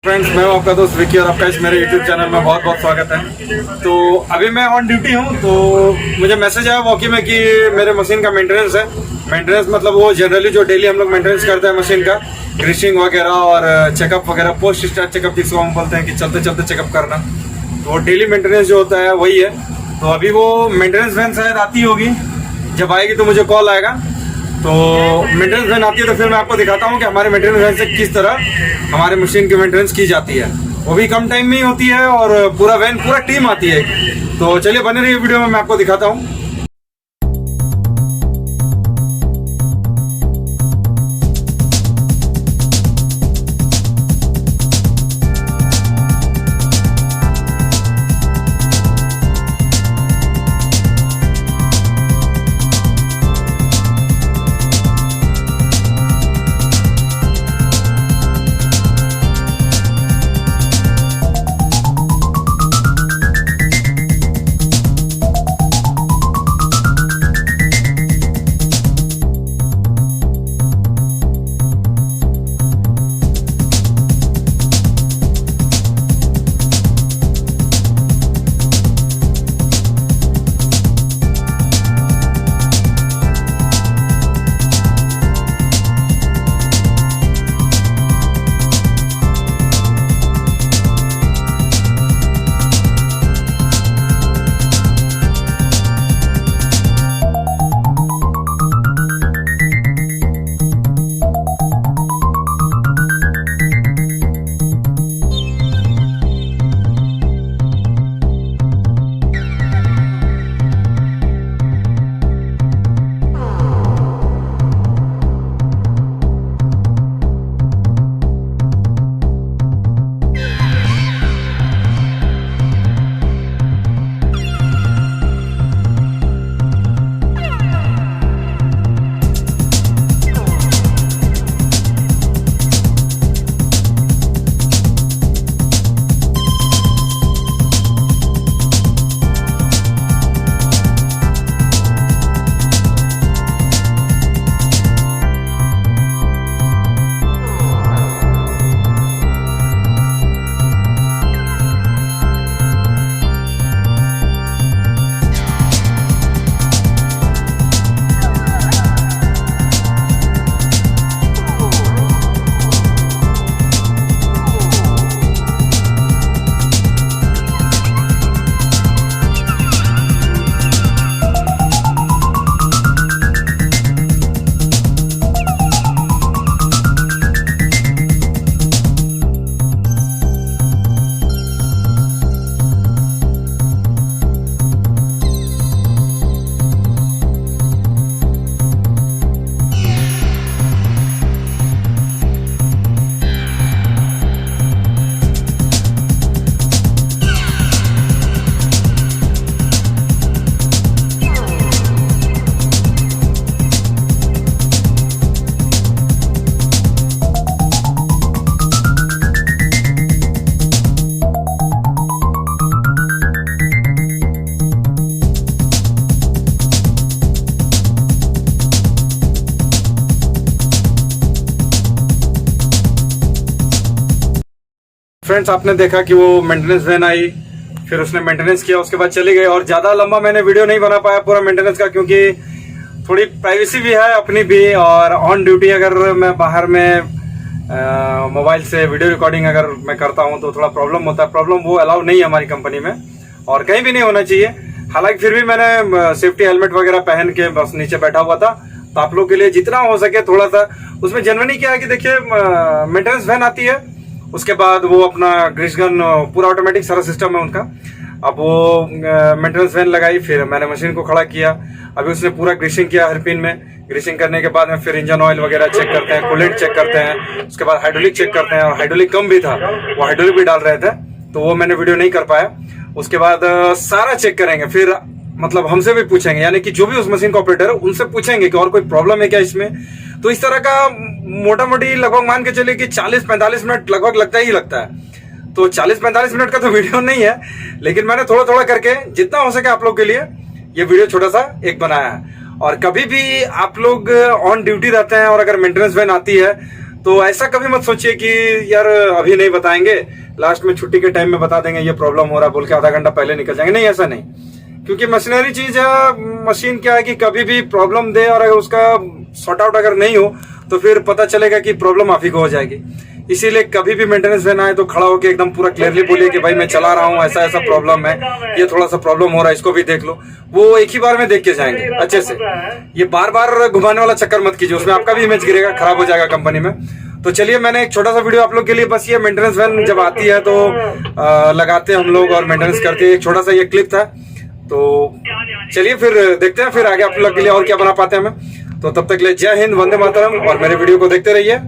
Friends, मैं हूं आपका दोस्त विक्की और आपका इस मेरे यूट्यूब चैनल में बहुत बहुत स्वागत है। तो अभी मैं ऑन ड्यूटी हूं, तो मुझे मैसेज आया वॉकी में कि मेरे मशीन का मेंटेनेंस है। मेंटेनेंस मतलब वो जनरली जो डेली हम लोग मेंटेनेंस करते हैं मशीन का, ग्रीसिंग वगैरह और चेकअप वगैरह, पोस्ट स्टार्ट चेकअप जिसको हम बोलते हैं कि चलते चलते चेकअप करना, तो वो डेली मेंटेनेंस जो होता है वही है। तो अभी वो मेंटेनेंस वैन शायद आती होगी, जब आएगी तो मुझे कॉल आएगा। तो मेंटेनेंस वैन आती है तो फिर मैं आपको दिखाता हूँ कि हमारे मेंटेनेंस वैन से किस तरह हमारे मशीन की मेंटेनेंस की जाती है। वो भी कम टाइम में ही होती है और पूरा टीम आती है। तो चलिए बने रहिए वीडियो में, मैं आपको दिखाता हूँ। फ्रेंड्स, आपने देखा कि वो मेंटेनेंस वैन आई, फिर उसने मेंटेनेंस किया, उसके बाद चली गई। और ज़्यादा लंबा मैंने वीडियो नहीं बना पाया पूरा मेंटेनेंस का, क्योंकि थोड़ी प्राइवेसी भी है अपनी भी, और ऑन ड्यूटी अगर मैं बाहर में मोबाइल से वीडियो रिकॉर्डिंग अगर मैं करता हूं तो थोड़ा प्रॉब्लम होता है। प्रॉब्लम वो अलाउ नहीं है हमारी कंपनी में, और कहीं भी नहीं होना चाहिए। हालांकि फिर भी मैंने सेफ्टी हेलमेट वगैरह पहन के बस नीचे बैठा हुआ था। तो आप लोग के लिए जितना हो सके थोड़ा सा उसमें जनरली क्या है कि देखिए, मेंटेनेंस वैन आती है, उसके बाद वो अपना ग्रीस गन पूरा ऑटोमेटिक सारा सिस्टम है उनका। अब वो मेंटेनेंस वैन लगाई, फिर मैंने मशीन को खड़ा किया। अभी उसने पूरा ग्रीसिंग किया हर पिन में। ग्रीसिंग करने के बाद में फिर इंजन ऑयल वगैरह चेक करते हैं, कूलेंट चेक करते हैं, उसके बाद हाइड्रोलिक चेक करते हैं। और हाइड्रोलिक कम भी था, वो हाइड्रोलिक भी डाल रहे थे, तो वो मैंने वीडियो नहीं कर पाया। उसके बाद सारा चेक करेंगे, फिर मतलब हमसे भी पूछेंगे, यानी कि जो भी उस मशीन का ऑपरेटर है उनसे पूछेंगे कि और कोई प्रॉब्लम है क्या इसमें। तो इस तरह का मोटा मोटी लगभग मान के चलिए कि 40-45 मिनट लगभग लगता ही लगता है। तो 40-45 मिनट का तो वीडियो नहीं है, लेकिन मैंने थोड़ा थोड़ा करके जितना हो सके आप लोग के लिए ये वीडियो छोटा सा एक बनाया है। और कभी भी आप लोग ऑन ड्यूटी रहते हैं और अगर मेंटेनेंस वैन आती है तो ऐसा कभी मत सोचिए कि यार अभी नहीं बताएंगे, लास्ट में छुट्टी के टाइम में बता देंगे ये प्रॉब्लम हो रहा है बोल के आधा घंटा पहले निकल जाएंगे। नहीं, ऐसा नहीं, क्योंकि मशीनरी चीज है। मशीन क्या है कि कभी भी प्रॉब्लम दे और अगर उसका सॉर्ट आउट अगर नहीं हो तो फिर पता चलेगा कि प्रॉब्लम आप ही को हो जाएगी। इसीलिए कभी भी मेंटेनेंस देना है तो खड़ा होकर एकदम पूरा क्लियरली बोलिए कि भाई मैं चला रहा हूँ, ऐसा ऐसा प्रॉब्लम है, ये थोड़ा सा प्रॉब्लम हो रहा है, इसको भी देख लो। वो एक ही बार में देख के जाएंगे अच्छे से। ये बार बार घुमाने वाला चक्कर मत कीजिए, उसमें आपका भी इमेज गिरेगा, खराब हो जाएगा कंपनी में। तो चलिए, मैंने एक छोटा सा वीडियो आप लोग के लिए, बस ये मेंटेनेंस वैन जब आती है तो लगाते हैं हम लोग और मेंटेनेंस करते हैं, एक छोटा सा ये क्लिप था। तो चलिए फिर देखते हैं फिर आगे आप लोग के लिए और क्या बना पाते हैं हमें। तो तब तक के लिए जय हिंद, वंदे मातरम, और मेरे वीडियो को देखते रहिए।